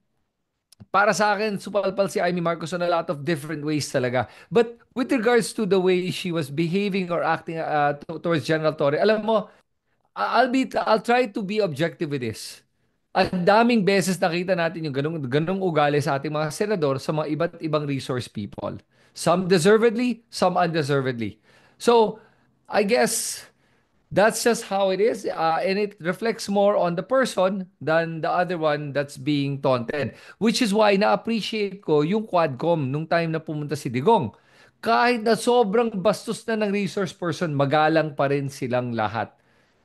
para sa akin, supalpal si Amy Marcos on a lot of different ways talaga. But with regards to the way she was behaving or acting towards General Torre, alam mo, I'll try to be objective with this. Ang daming beses nakita natin yung ganung ugali sa ating mga senador sa mga iba't ibang resource people. Some deservedly, some undeservedly. So, I guess that's just how it is. And it reflects more on the person than the other one that's being taunted. Which is why na-appreciate ko yung Quadcom nung time na pumunta si Digong. Kahit na sobrang bastos na ng resource person, magalang pa rin silang lahat.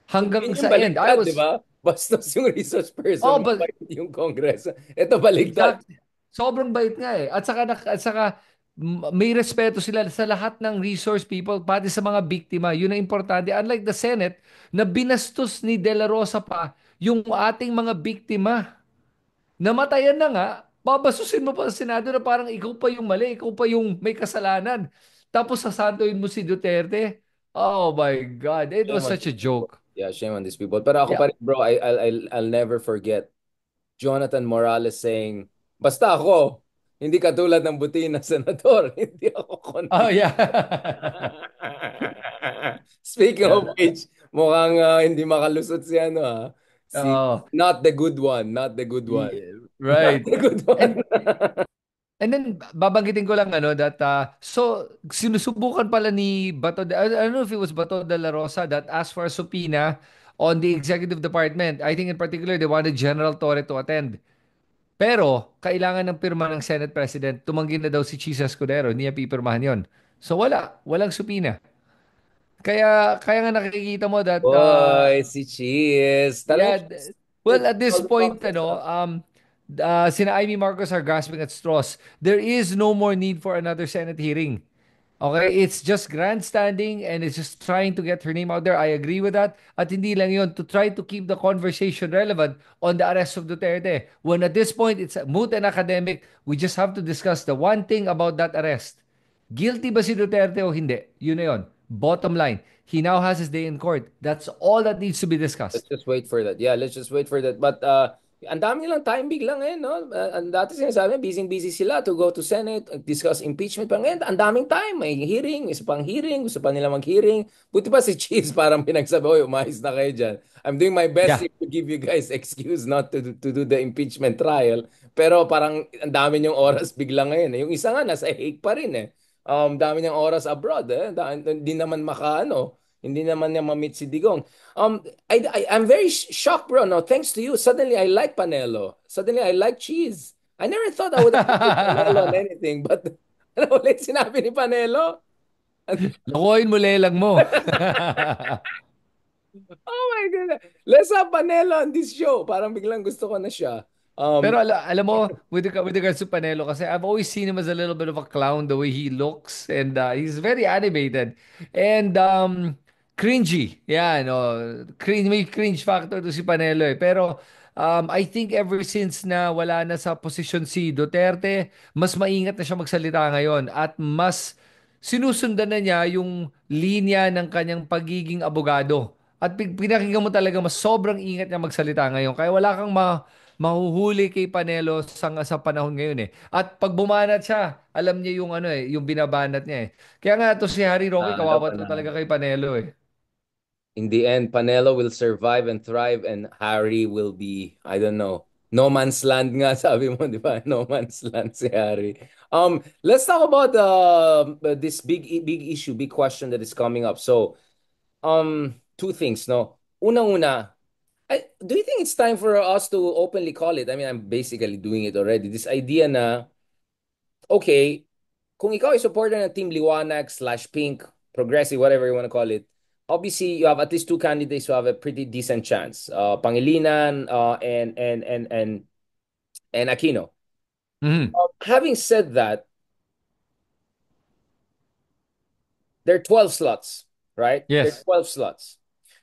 Hanggang Yun yung sa end, I baliktad, di was, ba? Bastos yung resource person, oh, but mabait yung Kongreso. Ito baliktad. exact. Sobrang bait nga eh. At saka may respeto sila sa lahat ng resource people, pati sa mga biktima. Yun ang importante. Unlike the Senate, na binastos ni De La Rosa pa yung ating mga biktima. Namatayan na nga, babasusin mo pa sa Senado na parang ikaw pa yung mali, ikaw pa yung may kasalanan. Tapos sasantuin mo si Duterte. Oh my God, it Shame was on such these a people. joke. Yeah, shame on these people. Pero ako Yeah. pa rin, bro, I'll never forget Jonathan Morales saying, basta ako, hindi katulad ng buti na senador. Hindi ako Oh konti. yeah. Speaking Yeah. of which, mukhang hindi makalusot si ano Si Oh, not the good one, not the good one. Not right. the good one. And And then babanggitin ko lang that so sinusubukan pala ni I don't know if it was Bato de la Rosa that asked for a subpoena on the executive department. I think in particular they wanted General Torre to attend. Pero kailangan ng pirma ng Senate President. Tumanggi na daw si Chisa Escudero, hindi niya pipirmahan 'yon. So walang subpoena. Kaya nga nakikita mo that Boy, si Cheese. Talagang yeah. Well, it's at this all the point, Congress, sina Amy Marcos are grasping at straws. There is no more need for another Senate hearing. Okay, it's just grandstanding and it's just trying to get her name out there. I agree with that. At hindi lang yun, to try to keep the conversation relevant on the arrest of Duterte. When at this point, it's moot and academic, we just have to discuss the one thing about that arrest. Guilty ba si Duterte o hindi? Yun na yun. Bottom line, he now has his day in court. That's all that needs to be Let's discussed. just wait for that. Yeah, let's just wait for that. But Ang dami nilang time bigla ngayon, no? Ang dati sinasabi, busy-busy sila to go to Senate, discuss impeachment. Pa ngayon, ang daming time. May hearing, isa pang hearing, gusto pa nila mag-hearing. Buti pa si Cheese parang pinagsabi, oy, umayos na kayo dyan. I'm doing my best Yeah. here to give you guys excuse not to do the impeachment trial. Pero parang ang dami niyong oras bigla ngayon. Yung isa nga, nasa Hague pa rin eh. Dami niyang oras abroad eh. Hindi naman makaano. Hindi naman niya ma-meet si Digong. Um, I'm very shocked, bro. No, thanks to you. Suddenly, I like Panelo. Suddenly, I like cheese. I never thought I would agree with Panelo on anything, but ano ulit sinabi ni Panelo? Lokohin mo lelang mo. Oh my goodness. Let's have Panelo on this show. Parang biglang gusto ko na siya. Um, Pero alam mo, with regards to Panelo, kasi I've always seen him as a little bit of a clown, the way he looks, and he's very animated. And cringy. Yeah, no, cringe, may cringe factor to si Panelo eh. Pero I think ever since na wala na sa posisyon si Duterte, mas maingat na siya magsalita ngayon at mas sinusundan na niya yung linya ng kanyang pagiging abogado. At pinakinggan mo talaga mas sobrang ingat niya magsalita ngayon. Kaya wala kang mahuhuli kay Panelo sa panahon ngayon eh. At pag bumanat siya, alam niya yung ano eh, yung binabanat niya eh. Kaya nga to si Harry Roque, kawawa to talaga Panalo. kay Panelo eh. In the end, Panelo will survive and thrive, and Harry will be, I don't know, no man's land nga, sabi mo, di ba? No man's land si Harry. Let's talk about this big issue, big question that is coming up. So, two things, no? Unang-una, do you think it's time for us to openly call it? I mean, I'm basically doing it already. This idea na, okay, kung ikaw ay supporter ng Team Liwanag slash Pink, Progressive, whatever you want to call it, obviously you have at least two candidates who have a pretty decent chance. Pangilinan and Aquino. Mhm. Having said that, there are 12 slots, right? There are Yes. 12 slots.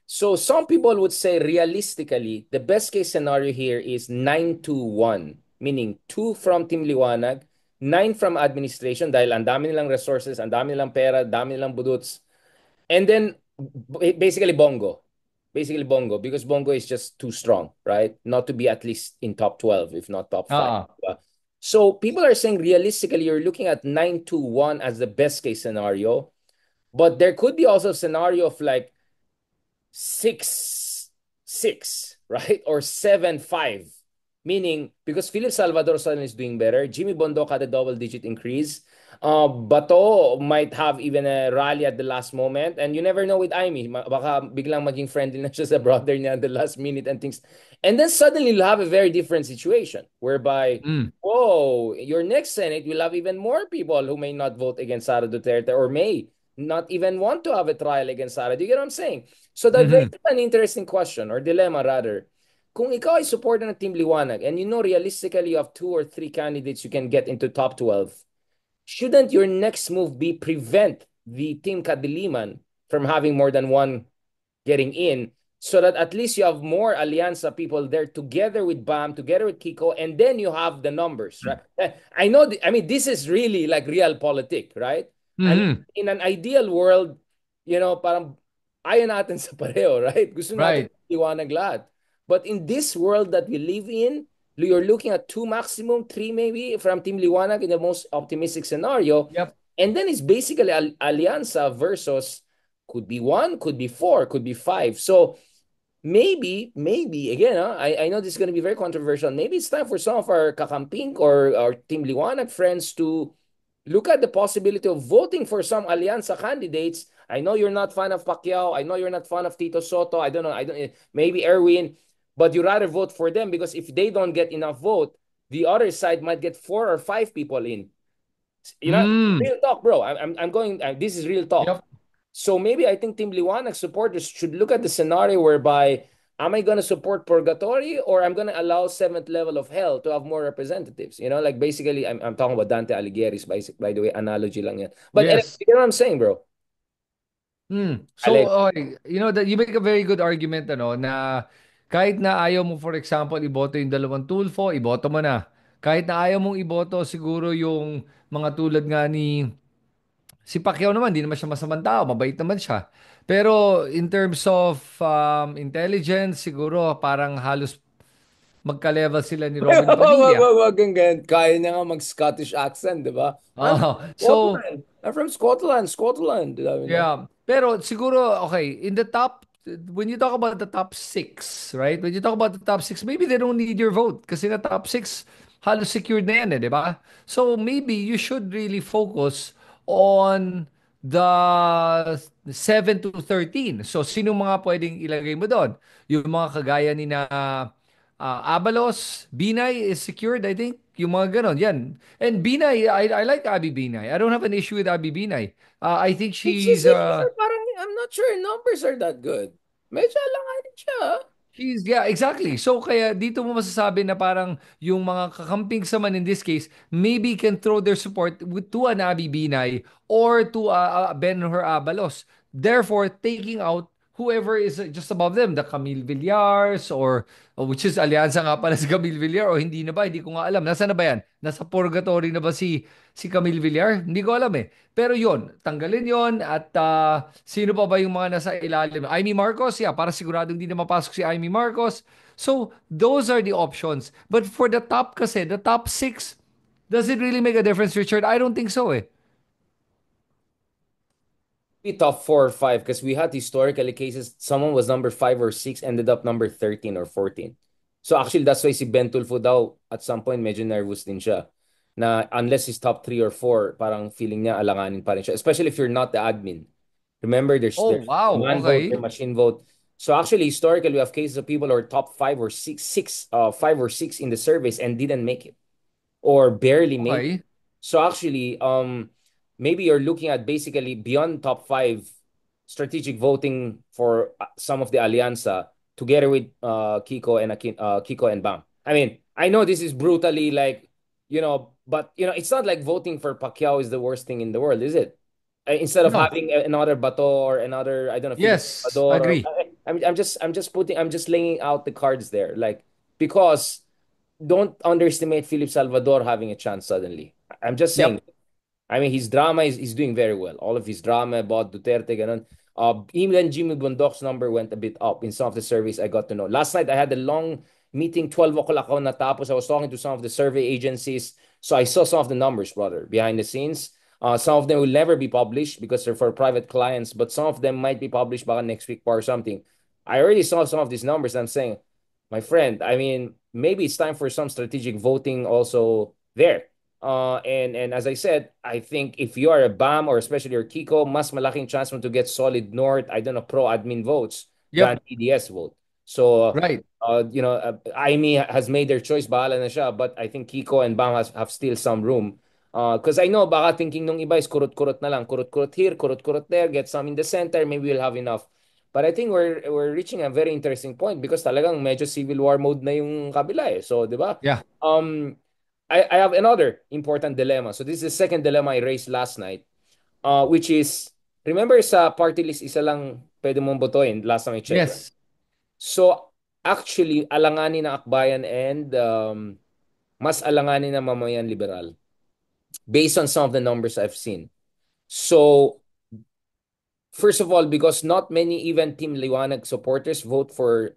So some people would say realistically, the best case scenario here is 9-1, meaning two from Team Liwanag, nine from administration dahil ang dami nilang resources, ang dami nilang pera, dami nilang buduts. And then basically Bongo. Basically Bongo because Bongo is just too strong, right? Not to be at least in top 12, if not top 5. Ah. So people are saying realistically, you're looking at 9-1 as the best case scenario. But there could be also a scenario of like 6-6, right? Or 7-5. Meaning, because Philip Salvador suddenly is doing better, Jimmy Bondoc had a double-digit increase. Bato might have even a rally at the last moment. And you never know with Aimee. Baka biglang maging friendly na siya sa brother niya at the last minute and things. And then suddenly you'll have a very different situation whereby, Mm. whoa, your next Senate will have even more people who may not vote against Sara Duterte or may not even want to have a trial against Sara. Do you get what I'm saying? So that Mhm. raises an interesting question or dilemma rather. Kung ikaw ay supporter ng Team Liwanag and you know realistically you have two or three candidates you can get into top 12, shouldn't your next move be prevent the Team Kadiliman from having more than one getting in so that at least you have more Alianza people there together with Bam, together with Kiko, and then you have the numbers, right? I know, I mean, this is really like real politic, right? I mean, Mhm. in an ideal world, parang ayaw natin sa pareho, right? Gusto natin Right. iwanag lahat. But in this world that we live in, you're looking at two maximum, three maybe from Team Liwanag in the most optimistic scenario. Yep. And then it's basically Alianza versus could be one, could be four, could be five. So maybe again, I know this is going to be very controversial. Maybe it's time for some of our Kakampink or our Team Liwanag friends to look at the possibility of voting for some Alianza candidates. I know you're not fan of Pacquiao. I know you're not fan of Tito Soto. I don't know. I don't maybe Erwin, but you rather vote for them because if they don't get enough vote, the other side might get four or five people in. Mm. Real talk, bro. I'm going. This is real talk. Yep. So maybe I think Team Liwanag supporters should look at the scenario whereby am I going to support Purgatory or I'm going to allow seventh level of hell to have more representatives? Like basically, I'm talking about Dante Alighieri's by the way analogy lang yan. But anyway, Yes. you get what I'm saying, bro? Mm. So, Ale, okay, that you make a very good argument na kahit na ayaw mo for example iboto yung dalawang Tulfo, iboto mo na. Kahit na ayaw mong iboto siguro yung mga tulad nga ni si Pacquiao naman, di naman siya masamang tao, mabait naman siya. Pero in terms of intelligence, siguro parang halos magka-level sila ni Robin Wag, Padilla. wag, wag kang ganyan. Kaya niya nga mag-Scottish accent, di ba? I'm from So, Scotland. I'm from Scotland, Scotland. Sabi niya. yeah. Pero siguro, okay, in the top, when you talk about the top six, right? When you talk about the top six, maybe they don't need your vote kasi the top six, halos secured na yan di ba? So maybe you should really focus on the 7 to 13. So sino mga pwedeng ilagay mo doon? Yung mga kagaya ni na Abalos, Binay is secured, I think. Yung mga ganon, yan. And Binay, I like Abby Binay. I don't have an issue with Abby Binay. I think It's just she's that parang, I'm not sure numbers are that good. Medyo alanganin siya. yeah, exactly. So kaya dito mo masasabi na parang yung mga kakamping sa man in this case, maybe can throw their support to an Abby Binay or to Ben Hur Abalos. Therefore, taking out whoever is just above them, the Camille Villars or which is alyansa nga pala si Camille Villar o hindi na ba? Hindi ko nga alam. Nasaan na ba yan? Nasa purgatory na ba si Camille Villar? Hindi ko alam eh. Pero yon, tanggalin yon at sino pa ba yung mga nasa ilalim? Amy Marcos, yeah, para siguradong hindi na mapasok si Amy Marcos. So, those are the options. But for the top kasi, the top six, does it really make a difference, Richard? I don't think so eh. Be top 4 or 5 because we had historically cases someone was number 5 or 6 ended up number 13 or 14. So actually that's why si Ben Tulfo daw at some point medyo nervous din siya na unless he's top 3 or 4 parang feeling niya alanganin pa rin siya especially if you're not the admin. Remember Oh, there's wow. man vote Okay. and machine vote. So actually historically we have cases of people who are top 5 or 6 in the surveys and didn't make it or barely made. Okay. So actually, maybe you're looking at basically beyond top 5 strategic voting for some of the Alianza together with Kiko and Bam. I mean, I know this is brutally like, but it's not like voting for Pacquiao is the worst thing in the world, is it? Instead of No. having another Bato or another, I don't know, Philip Yes, Salvador or agree. I'm just laying out the cards there, like because don't underestimate Philip Salvador having a chance suddenly. I'm just saying. Yep. I mean, his drama is doing very well. All of his drama about Duterte, ganun. Even Jimmy Bundok's number went a bit up in some of the surveys I got to know. Last night, I had a long meeting, 12 o'clock ako natapos. I was talking to some of the survey agencies. So I saw some of the numbers, brother, behind the scenes. Some of them will never be published because they're for private clients, but some of them might be published baka next week or something. I already saw some of these numbers. I'm saying, my friend, I mean, maybe it's time for some strategic voting also there. And as I said, I think if you are a BAM or especially your Kiko, mas malaking chance mo to get solid North, I don't know, pro-admin votes than Yep. TDS vote. So, Right. Aimee has made their choice, bahala na siya, but I think Kiko and BAM have still some room. Because I know baka thinking nung iba is kurot-kurot na lang, kurot-kurot here, kurot-kurot there, get some in the center, maybe we'll have enough. But I think we're reaching a very interesting point because talagang medyo civil war mode na yung kabila eh. So, 'di ba? Yeah. Um I have another important dilemma. So this is the second dilemma I raised last night, which is, remember sa party list, isa lang pwede mong botohin last time I checked, right? Yes. So actually, alanganin ng Akbayan and mas alanganin ng Mamayan Liberal based on some of the numbers I've seen. So first of all, because not many even Team Liwanag supporters vote for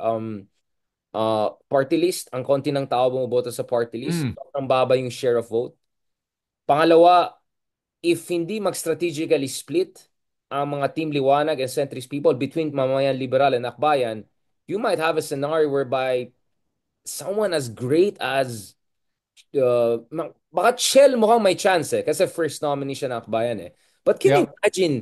party list, ang konti ng tao bumoboto sa party list, Mm. ang baba yung share of vote. Pangalawa, if hindi mag-strategically split ang mga Team Liwanag and centrist people between Mamayan Liberal and Akbayan, you might have a scenario whereby someone as great as baka Shell mukhang may chance eh kasi first nominee siya ng Akbayan eh. But can you Yep. imagine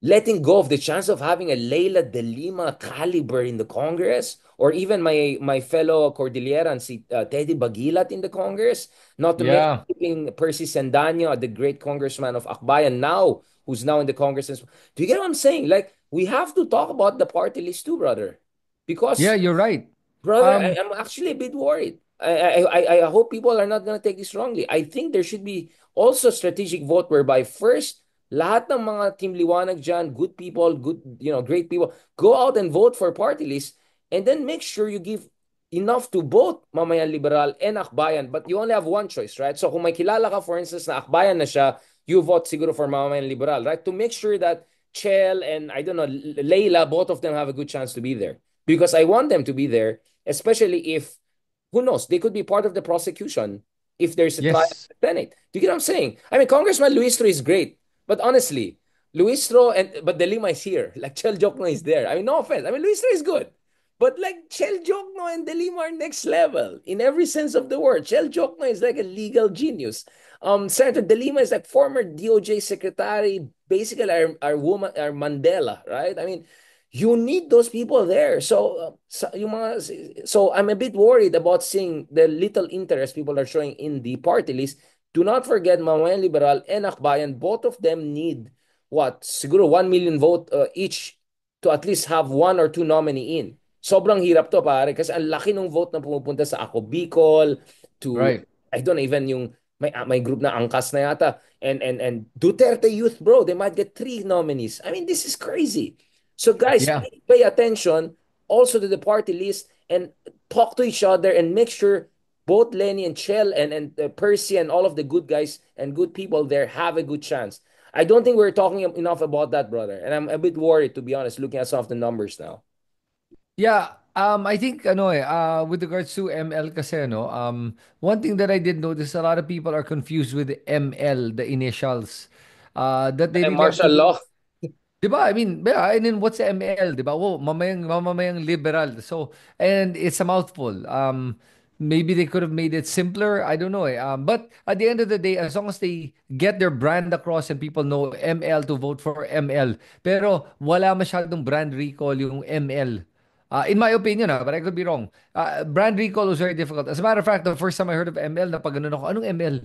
letting go of the chance of having a Leila de Lima caliber in the Congress or even my fellow Cordilleran si Teddy Bagilat in the Congress, not to mention Yeah. keeping Percy Sendaño, the great congressman of Akbayan now, who's now in the Congress. Do you get what I'm saying? Like, we have to talk about the party list too, brother. Yeah, Because, you're right. brother, Um, I'm actually a bit worried. I hope people are not going to take this wrongly. I think there should be also strategic vote whereby first, lahat ng mga Team Liwanag dyan, good people, good, great people, go out and vote for party list and then make sure you give enough to both Mamayan Liberal and Akbayan. But you only have one choice, right? So kung may kilala ka, for instance, na Akbayan na siya, you vote siguro for Mamayan Liberal, right? To make sure that Chel and, I don't know, Leila, both of them have a good chance to be there. Because I want them to be there, especially if who knows? They could be part of the prosecution if there's a trial Yes. in the Senate. Do you get what I'm saying? I mean, Congressman Luistro is great, but honestly, Luistro and but De Lima is here. Like Chel Jokno is there. I mean, no offense. I mean, Luistro is good. But like Chel Jokno and De Lima are next level in every sense of the word. Chel Jokno is like a legal genius. Senator De Lima is like former DOJ secretary, basically our woman, our Mandela, right? I mean, you need those people there. So I'm a bit worried about seeing the little interest people are showing in the party list. Do not forget, Mamayan Liberal and Akbayan, both of them need what? Siguro 1 million vote each to at least have one or two nominee in. Sobrang hirap to pare kasi ang laki ng vote na pumupunta sa Ako Bicol to Right. I don't know even yung may group na angkas na yata and Duterte Youth bro they might get three nominees. I mean this is crazy. So guys, Yeah. please pay attention also to the party list and talk to each other and make sure both Lenny and Chell and Percy and all of the good guys and good people there have a good chance. I don't think we're talking enough about that, brother. And I'm a bit worried, to be honest, looking at some of the numbers now. Yeah, I think with regards to ML kasi one thing that I did notice a lot of people are confused with ML, the initials. That they And really have to martial do. law. 'Di ba? I mean, yeah, and then what's ML, 'di ba? Oh, mamamayang liberal. So, and it's a mouthful. Maybe they could have made it simpler. I don't know. But at the end of the day, as long as they get their brand across and people know ML to vote for ML. Pero wala masyadong brand recall yung ML. In my opinion, but I could be wrong. Brand recall was very difficult. As a matter of fact, the first time I heard of ML, napag ganun ako, anong ML?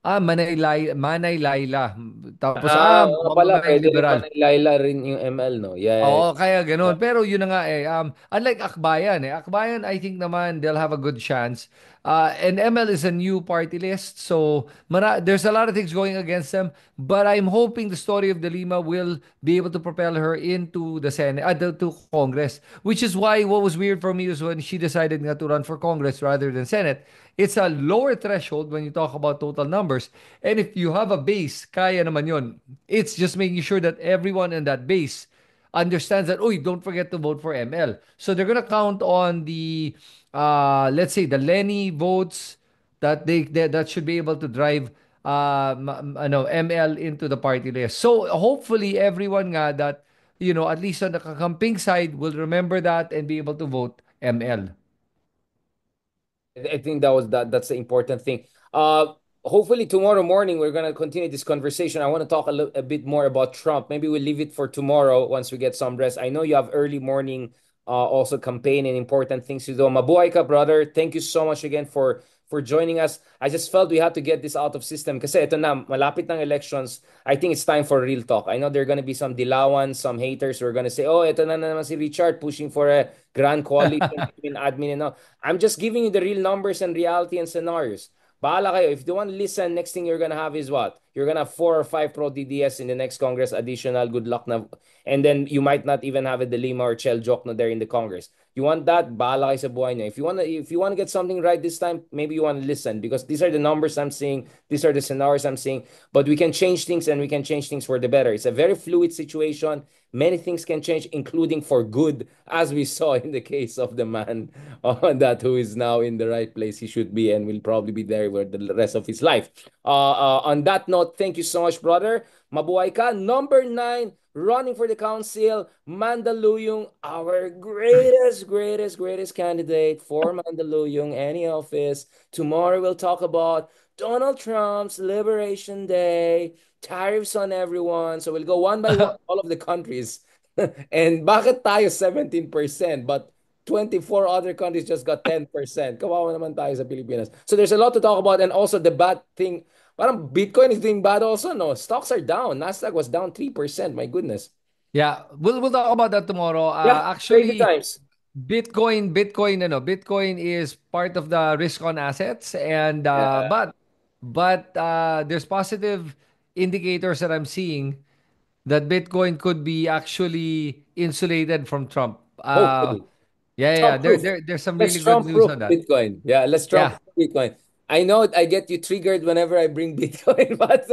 Manay Laila. Tapos, Oo nga pala, mamamayang pwede rin liberal. Manila rin yung ML, no? Yeah. Oo, kaya ganun. Pero yun na nga eh. Unlike Akbayan Akbayan, I think naman they'll have a good chance. And ML is a new party list. So, there's a lot of things going against them. But I'm hoping the story of De Lima will be able to propel her into the Senate, to Congress. Which is why what was weird for me was when she decided nga to run for Congress rather than Senate. It's a lower threshold when you talk about total numbers. And if you have a base, kaya naman yun. It's just making sure that everyone in that base understands that, oh, don't forget to vote for ML. So they're gonna count on the, let's say, the Lenny votes that should be able to drive ML into the party list. So hopefully everyone nga that at least on the kakamping side will remember that and be able to vote ML. I think that's the important thing. Hopefully tomorrow morning we're gonna continue this conversation. I want to talk a bit more about Trump. Maybe we'll leave it for tomorrow once we get some rest. I know you have early morning also campaign and important things to do. Mabuhay ka, brother. Thank you so much again for joining us. I just felt we had to get this out of system kasi ito na, malapit ng elections. I think it's time for real talk. I know there are gonna be some dilawan, some haters who are gonna say, oh, ito na naman si Richard pushing for a grand coalition between admin and all. I'm just giving you the real numbers and reality and scenarios. Bahala kayo. If you want to listen, next thing you're gonna have is what? You're gonna have 4 or 5 pro DDS in the next Congress additional. Good luck na. And then you might not even have a De Lima or Chel Jokno there in the Congress. You want that? Bahala kayo sa buhay niyo. If you wanna get something right this time, maybe you wanna listen because these are the numbers I'm seeing. These are the scenarios I'm seeing. But we can change things and we can change things for the better. It's a very fluid situation. Many things can change, including for good, as we saw in the case of the man that who is now in the right place he should be and will probably be there for the rest of his life. On that note, thank you so much, brother. Mabuhay ka. Number 9, running for the council, Mandaluyong, our greatest candidate for Mandaluyong, any office. Tomorrow we'll talk about Donald Trump's Liberation Day, tariffs on everyone. So we'll go one by one, all of the countries. And bakit tayo 17%, but 24 other countries just got 10%. Kawawa naman tayo sa Pilipinas. So there's a lot to talk about. And also the bad thing, parang Bitcoin is doing bad also, no? Stocks are down. Nasdaq was down 3%. My goodness. Yeah, we'll talk about that tomorrow. Yeah, crazy Actually, times. Bitcoin is part of the risk on assets, and Yeah, but there's positive indicators that I'm seeing that Bitcoin could be actually insulated from Trump. hopefully. Yeah. Trump proof. There's some Let's really good Trump news proof on that. Bitcoin. Yeah, let's Trump Yeah. proof Bitcoin. I know I get you triggered whenever I bring Bitcoin, but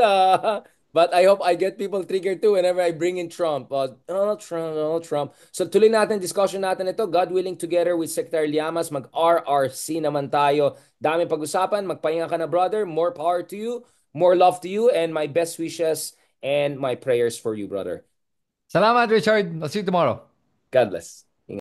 But I hope I get people triggered too whenever I bring in Trump. Donald Trump, Donald Trump. So tuloy natin, discussion natin ito. God willing, together with Secretary Llamas, mag-RRC naman tayo. Daming pag-usapan. Magpahinga ka na, brother. More power to you. More love to you. And my best wishes and my prayers for you, brother. Salamat, Richard. I'll see you tomorrow. God bless.